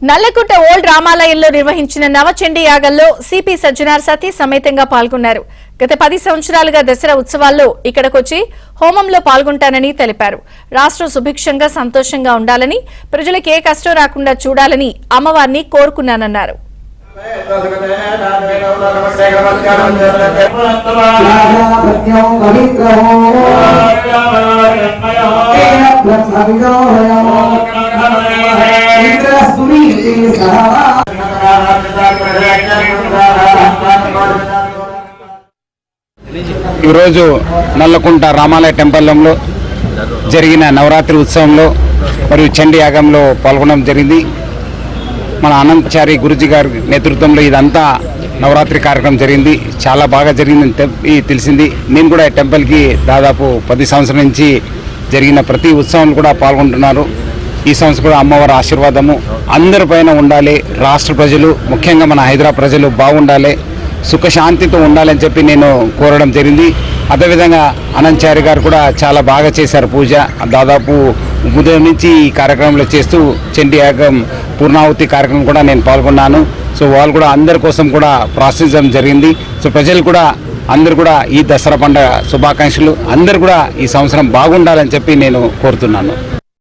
Nallakunta old రామాలయంలో నిర్వహించిన నవచండీ యాగంలో సిపి సజ్జనార్ సతీ సమేతంగా పాల్గొన్నారు. గత 10 సంవత్సరాలుగా దసరా ఉత్సవాల్లో ఇక్కడికొచ్చి హోమంలో పాల్గొంటానని తెలిపారు. రాష్ట్రం సుభిక్షంగా సంతోషంగా ఉండాలని, ప్రజలకు ఏ కష్టం రాకుండా చూడాలని అమ్మవారిని కోరుకున్నానన్నారు. ఈరోజు నల్లకుంట రామాలయ టెంపుల్లో జరిగిన నవరాత్రి ఉత్సవంలో మరియు చండీ యాగంలో పాల్గొనడం జరిగింది. మన అనంతచారి గురుజీ గారి నేతృత్వంలో ఇదంతా నవరాత్రి కార్యక్రమం జరిగింది. చాలా బాగా జరిగిందని తెలిసింది. నేను కూడా టెంపుల్కి దాదాపు 10 సంవత్సరాల నుంచి జరిగిన ప్రతి ఉత్సవం కూడా పాల్గొంటున్నారు. ఈ సంవత్సరం కూడా అమ్మవారి ఆశీర్వాదము అందరిపైన ఉండాలి. రాష్ట్ర ప్రజలు, ముఖ్యంగా మన హైదరాబాద్ ప్రజలు బాగుండాలి, సుఖశాంతితో ఉండాలని చెప్పి నేను కోరడం జరిగింది. అదేవిధంగా అనంతచారి గారు కూడా చాలా బాగా చేశారు పూజ. దాదాపు ఉదయం నుంచి ఈ కార్యక్రమంలో చేస్తూ చండీ యాగం పూర్ణాహుతి కార్యక్రమం కూడా నేను పాల్గొన్నాను. సో వాళ్ళు కూడా అందరి కోసం కూడా ప్రార్థించడం జరిగింది. సో ప్రజలు కూడా అందరూ కూడా ఈ దసరా పండుగ శుభాకాంక్షలు. అందరూ కూడా ఈ సంవత్సరం బాగుండాలని చెప్పి నేను కోరుతున్నాను.